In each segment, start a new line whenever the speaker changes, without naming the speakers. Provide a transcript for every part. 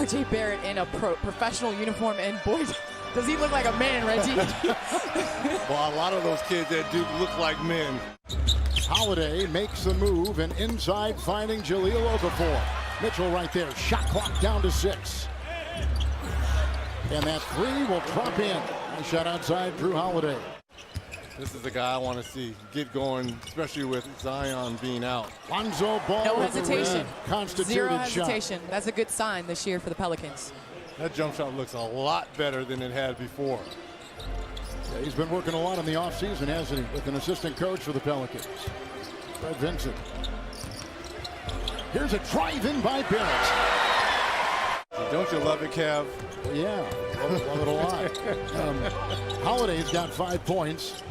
R.J. Barrett in a professional uniform, and boy, does he look like a man, Reggie.
Well, a lot of those kids that do look like men.
Holiday makes the move, and inside finding Jahlil Okafor. Mitchell right there. Shot clock down to 6. And that three will drop in. Nice shot outside, Drew Holiday.
This is the guy I want to see get going, especially with Zion being out.
Lonzo Ball.
No hesitation.
Constituted
Zero
shot.
hesitation. That's a good sign this year for the Pelicans.
That jump shot looks a lot better than it had before.
Yeah, he's been working a lot in the offseason, hasn't he, with an assistant coach for the Pelicans. Fred Vincent. Here's a drive-in by Barrett.
Don't you love it, Kev?
Yeah, love it a lot. Holiday's got 5 points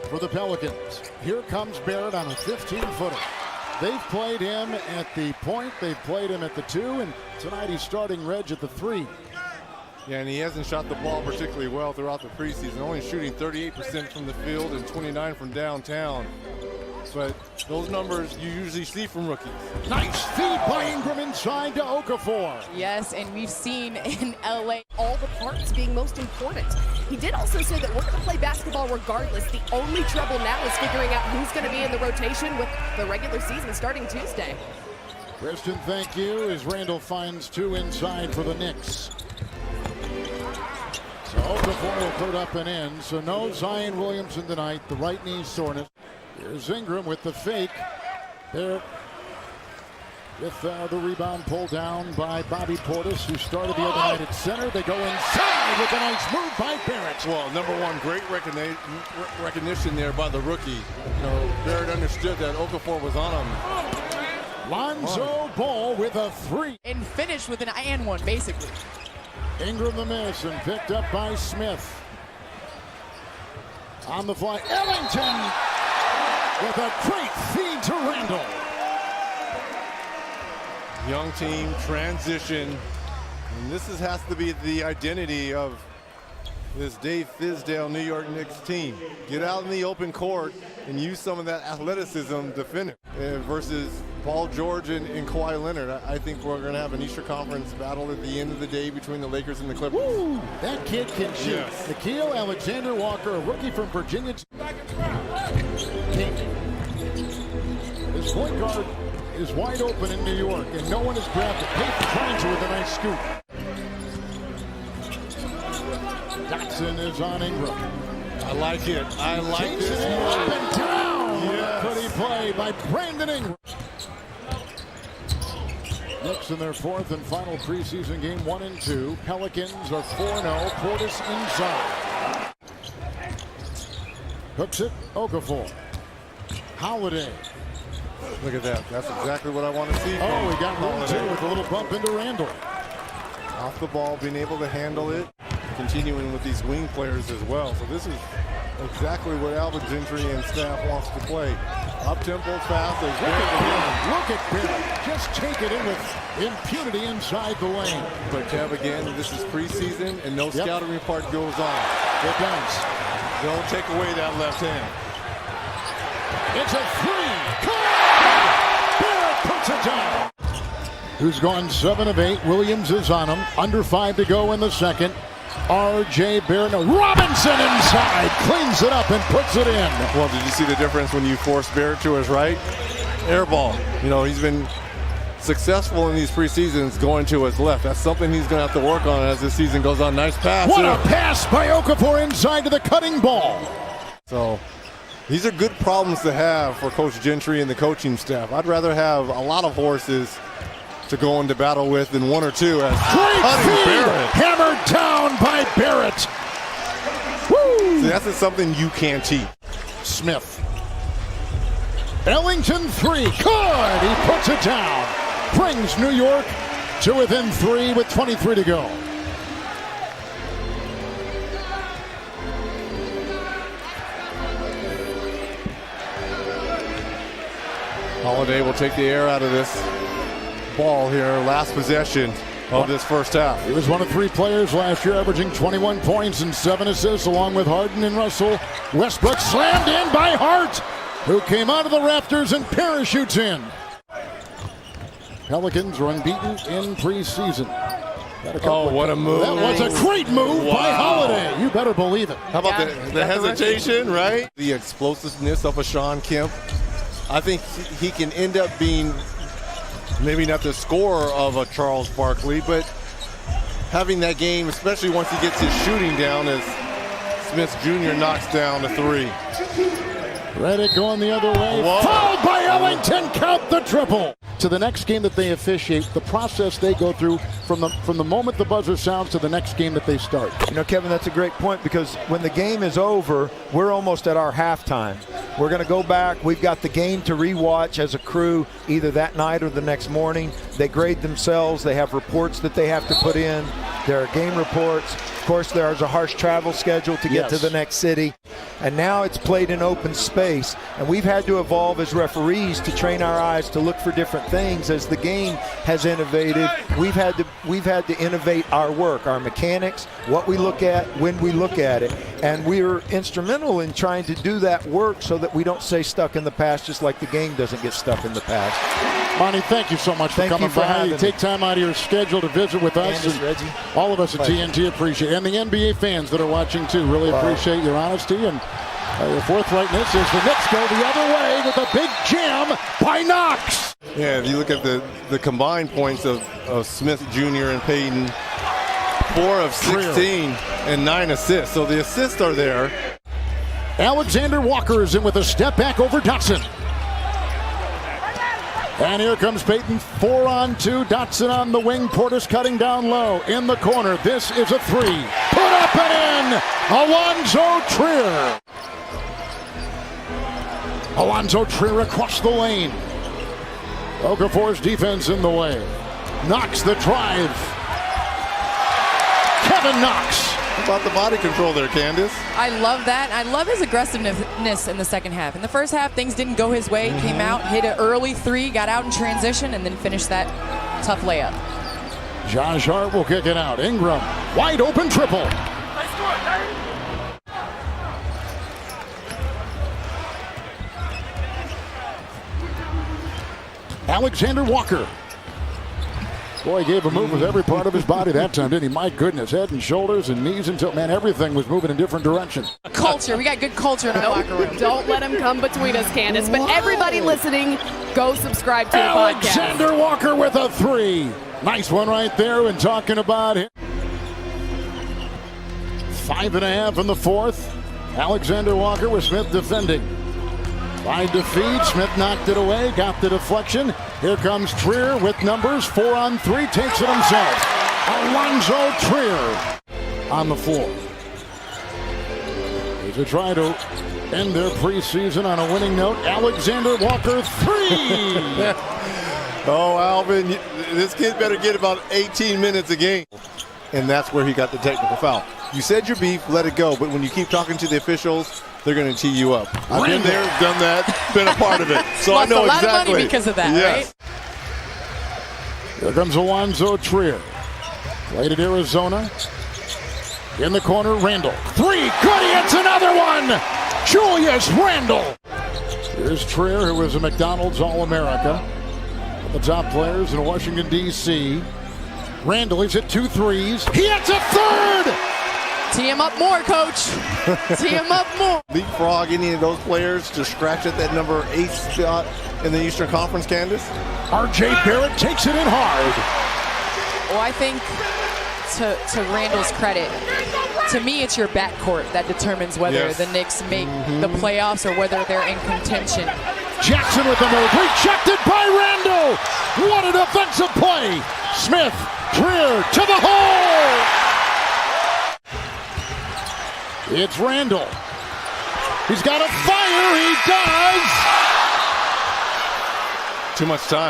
for the Pelicans. Here comes Barrett on a 15-footer. They've played him at the point, they've played him at the 2, and tonight he's starting Reg at the 3.
Yeah, and he hasn't shot the ball particularly well throughout the preseason, only shooting 38% from the field and 29% from downtown. But those numbers you usually see from rookies.
Nice feed by Ingram inside to Okafor.
Yes, and we've seen in LA
all the parts being most important. He did also say that we're going to play basketball regardless. The only trouble now is figuring out who's going to be in the rotation with the regular season starting Tuesday.
Kristen, thank you, as Randall finds 2 inside for the Knicks. So Okafor will put up and in. So no Zion Williamson tonight, the right knee soreness. Here's Ingram with the fake. There with the rebound pulled down by Bobby Portis, who started the other night at center. They go inside with a nice move by Barrett.
Well, number one, great recognition there by the rookie. You know, Barrett understood that Okafor was on him.
Lonzo Ball with a 3.
and finished with an and one, basically.
Ingram the miss and picked up by Smith. On the fly, Ellington with a great feed to Randall.
Young team, transition. And this has to be the identity of this Dave Fizdale New York Knicks team. Get out in the open court and use some of that athleticism to finish. Versus Paul George and Kawhi Leonard. I think we're going to have an Eastern Conference battle at the end of the day between the Lakers and the Clippers.
Woo, that kid can shoot.
Yes.
Nickeil Alexander-Walker, a rookie from Virginia. His point guard is wide open in New York, and no one has grabbed it. Payton trying to with a nice scoop. Dotson is on Ingram.
I like it. I like
Takes
this
it
move.
up and down.
Yes.
Pretty play by Brandon Ingram. Knicks in their 4th and final preseason game, 1 and 2. Pelicans are 4-0. Portis inside. Hooks it, Okafor. Holiday.
Look at that. That's exactly what I want to see.
Oh, he got room
Holiday.
too with a little bump into Randall.
Off the ball, being able to handle it. Continuing with these wing players as well. So this is exactly what Alvin Gentry and staff wants to play. Up-tempo, fast.
Look at Barrett. Just take it in with impunity inside the lane.
But Kev, again, this is preseason and no scouting report goes on.
It does.
Don't take away that left hand.
It's a 3. Barrett puts it down. Who's gone 7 of 8. Williams is on him. Under 5 to go in the second. R.J. Barrett. Robinson inside. Cleans it up and puts it in.
Well, did you see the difference when you force Barrett to his right? Air ball. You know, he's been successful in these preseasons going to his left. That's something he's going to have to work on as the season goes on. Nice pass.
What a pass by Okafor inside to the cutting ball.
So these are good problems to have for Coach Gentry and the coaching staff. I'd rather have a lot of horses to go into battle with than 1 or 2 as cutting Barrett.
Hammered down by Barrett. Woo!
See, that's something you can't teach.
Smith. Ellington 3. Good. He puts it down. Brings New York to within 3 with 23 to go.
Holiday will take the air out of this ball here. Last possession of this first half.
He was one of 3 players last year, averaging 21 points and 7 assists, along with Harden and Russell. Westbrook slammed in by Hart, who came out of the Raptors and parachutes in. Pelicans are unbeaten in preseason.
Oh, what a move.
That was a great move by Holiday. You better believe it.
How about the hesitation, right? The explosiveness of a Sean Kemp. I think he can end up being maybe not the scorer of a Charles Barkley, but having that game, especially once he gets his shooting down, as Smith Jr. knocks down a three.
Redick going the other way.
Whoa.
Fouled by Ellington. Count the triple. To the next game that they officiate, the process they go through from the moment the buzzer sounds to the next game that they start.
You know, Kevin, that's a great point, because when the game is over, we're almost at our halftime. We're going to go back. We've got the game to rewatch as a crew, either that night or the next morning. They grade themselves. They have reports that they have to put in. There are game reports. Of course, there's a harsh travel schedule to get to the next city. And now it's played in open space. And we've had to evolve as referees to train our eyes to look for different things. As the game has innovated, we've had to innovate our work, our mechanics, what we look at, when we look at it. And we're instrumental in trying to do that work so that we don't stay stuck in the past, just like the game doesn't get stuck in the past.
Monty, thank you so much for coming by. You take time out of your schedule to visit with us. And
Reggie.
All of us at TNT appreciate it. And the NBA fans that are watching too really appreciate your honesty and your forthrightness as the Knicks go the other way with a big jam by Knox.
Yeah, if you look at the combined points of Smith Jr. and Payton, 4 of 16 and 9 assists. So the assists are there.
Alexander Walker is in with a step back over Dotson. And here comes Payton, 4-on-2. Dotson on the wing. Portis cutting down low. In the corner. This is a three. Put up and in. Alonzo Trier. Alonzo Trier across the lane. Okafor's defense in the way. Knox the drive. Kevin Knox.
How about the body control there, Candace?
I love that. I love his aggressiveness in the second half. In the first half, things didn't go his way. Came out, hit an early three, got out in transition, and then finished that tough layup.
Josh Hart will kick it out. Ingram, wide open triple. Alexander Walker. Boy, he gave a move with every part of his body that time, didn't he? My goodness, head and shoulders and knees until, man, everything was moving in different directions.
Culture. We got good culture in our locker room.
Don't let him come between us, Candace. But everybody listening, go subscribe to the podcast.
Alexander Walker with a three. Nice one right there. And talking about him. 5.5 in the fourth. Alexander Walker with Smith defending. Tried to feed. Smith knocked it away. Got the deflection. Here comes Trier with numbers. 4-on-3. Takes it himself. Alonzo Trier on the floor. To try to end their preseason on a winning note. Alexander Walker, three.
Oh, Alvin, this kid better get about 18 minutes a game. And that's where he got the technical foul. You said your beef, let it go. But when you keep talking to the officials, they're going to tee you up. I've been there, done that, been a part of it. So I know exactly.
Lost a lot of money because of that,
yes.
right?
Here comes Alonzo Trier. Played at Arizona. In the corner, Randall. Three, good, he hits another one! Julius Randall! Here's Trier, who was a McDonald's All-America. One of the top players in Washington, D.C. Randall, he's hit 2 threes. He hits a third!
Tee him up more, coach. Tee him up more.
Leapfrog any of those players to scratch at that number 8 spot in the Eastern Conference, Candace?
R.J. Barrett takes it in hard.
Well, I think to Randall's credit, to me it's your backcourt that determines whether the Knicks make the playoffs or whether they're in contention.
Jackson with the move, rejected by Randall. What a defensive play. Smith, Trier to the hole. It's Randall. He's got a fire, he does.
Too much time.